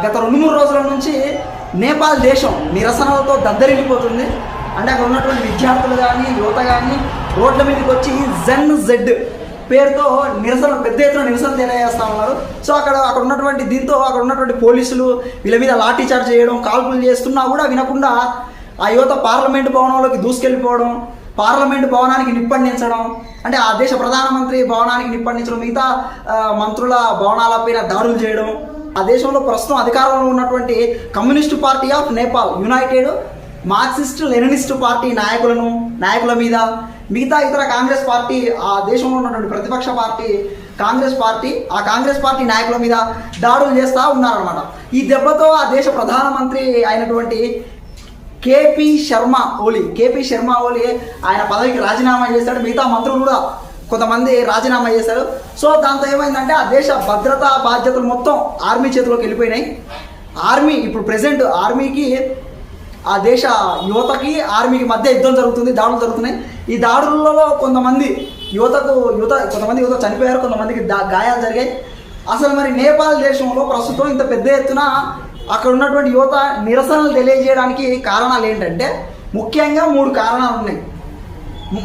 గత 2-3 రోజుల నుంచి నేపాల్ దేశం నిరసనలతో దద్దరిల్లిపోతుంది. అంటే అక్కడ ఉన్నటువంటి విద్యార్థులు కానీ యువత కానీ రోడ్ల మీదకి వచ్చి ZED పేరుతో నిరసన పెద్ద ఎత్తున నిరసన తెలియజేస్తూ ఉన్నారు. సో అక్కడ ఉన్నటువంటి పోలీసులు వీళ్ళ మీద లాఠీ చార్జ్ చేయడం, కాల్పులు చేస్తున్నా కూడా వినకుండా ఆ యువత పార్లమెంటు భవనంలోకి దూసుకెళ్ళిపోవడం, పార్లమెంటు భవనానికి నిప్పండించడం, అంటే ఆ దేశ ప్రధానమంత్రి భవనానికి నిప్పండించడం, మిగతా మంత్రుల భవనాలపైన దాడులు చేయడం. ఆ దేశంలో ప్రస్తుతం అధికారంలో ఉన్నటువంటి communist party of Nepal, United Marxist Leninist party నాయకుల మీద, మిగతా ఇతర కాంగ్రెస్ పార్టీ, ఆ దేశంలో ఉన్నటువంటి ప్రతిపక్ష పార్టీ కాంగ్రెస్ పార్టీ నాయకుల మీద దాడులు చేస్తూ ఉన్నారన్నమాట. ఈ దెబ్బతో ఆ దేశ ప్రధానమంత్రి అయినటువంటి కేపీ శర్మా ఓలీ ఆయన పదవికి రాజీనామా చేశాడు. మిగతా మంత్రులు కూడా కొంతమంది రాజీనామా చేశారు. సో దాంతో ఏమైందంటే ఆ దేశ భద్రతా బాధ్యతలు మొత్తం ఆర్మీ చేతిలోకి వెళ్ళిపోయినాయి. ఆర్మీ ఇప్పుడు ప్రెసెంట్ ఆర్మీకి, ఆ దేశ యువతకి ఆర్మీకి మధ్య యుద్ధం జరుగుతుంది, దాడులు జరుగుతున్నాయి. ఈ దాడులలో కొంతమంది యువత చనిపోయారు, కొంతమందికి గాయాలు జరిగాయి. అసలు మరి నేపాల్ దేశంలో ప్రస్తుతం ఇంత పెద్ద ఎత్తున అక్కడ ఉన్నటువంటి యువత నిరసనలు తెలియజేయడానికి కారణాలు ఏంటంటే ముఖ్యంగా 3 కారణాలు ఉన్నాయి.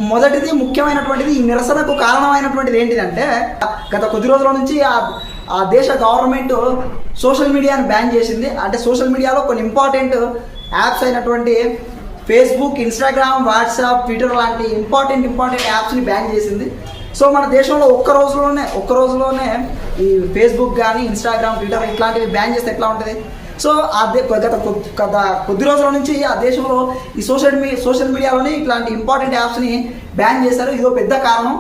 మొదటిది ముఖ్యమైనటువంటిది, ఈ నిరసనకు కారణమైనటువంటిది ఏంటిదంటే గత కొద్ది రోజుల నుంచి ఆ దేశ గవర్నమెంట్ సోషల్ మీడియాను బ్యాన్ చేసింది. అంటే సోషల్ మీడియాలో కొన్ని ఇంపార్టెంట్ యాప్స్ అయినటువంటి ఫేస్బుక్, ఇన్స్టాగ్రామ్, వాట్సాప్, ట్విట్టర్ లాంటి ఇంపార్టెంట్ యాప్స్ని బ్యాన్ చేసింది. సో మన దేశంలో ఒక్క రోజులోనే ఈ ఫేస్బుక్ కానీ ఇన్స్టాగ్రామ్, ట్విట్టర్ ఇట్లాంటివి బ్యాన్ చేస్తే ఎట్లా ఉంటుంది? సో గత కొద్ది రోజుల నుంచి ఆ దేశంలో ఈ సోషల్ మీడియాలోనే ఇట్లాంటి ఇంపార్టెంట్ యాప్స్ని బ్యాన్ చేశారు. ఇదో పెద్ద కారణం.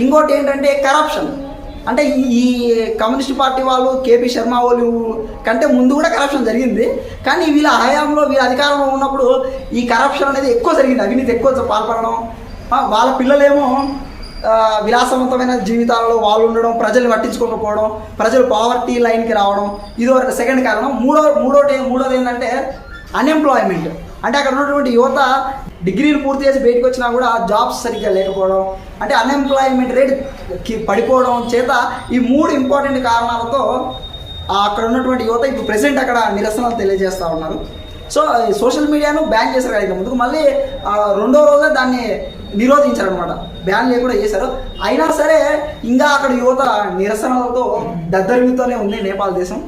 ఇంకోటి ఏంటంటే కరప్షన్. అంటే ఈ కమ్యూనిస్ట్ పార్టీ వాళ్ళు కేపీ శర్మా ఓలీ కంటే ముందు కూడా కరప్షన్ జరిగింది. కానీ వీళ్ళ హయాంలో, వీళ్ళ అధికారంలో ఉన్నప్పుడు ఈ కరప్షన్ అనేది ఎక్కువ జరిగింది. అవినీతి ఎక్కువ పాల్పడడం, వాళ్ళ పిల్లలేమో విలాసవంతమైన జీవితాలలో వాళ్ళు ఉండడం, ప్రజల్ని పట్టించుకోకపోవడం, ప్రజలు పావర్టీ లైన్కి రావడం, ఇది సెకండ్ కారణం. మూడోది ఏంటంటే అన్ఎంప్లాయ్మెంట్. అంటే అక్కడ ఉన్నటువంటి యువత డిగ్రీలు పూర్తి చేసి బయటకు వచ్చినా కూడా జాబ్స్ సరిగ్గా లేకపోవడం, అంటే అన్ఎంప్లాయ్మెంట్ రేట్ పడిపోవడం చేత ఈ 3 ఇంపార్టెంట్ కారణాలతో అక్కడ ఉన్నటువంటి యువత ఇప్పుడు ప్రెసెంట్ అక్కడ నిరసనలు తెలియజేస్తూ ఉన్నారు. సో సోషల్ మీడియాను బ్యాన్ చేశారు కదా, ఇంకా ముందుకు మళ్ళీ 2వ రోజే దాన్ని నిరోధించారనమాట, బ్యాన్ లేకుండా చేశారు. అయినా సరే ఇంకా అక్కడ యువత నిరసనలతో దద్దరిల్లుతూనే ఉంది నేపాల్ దేశం.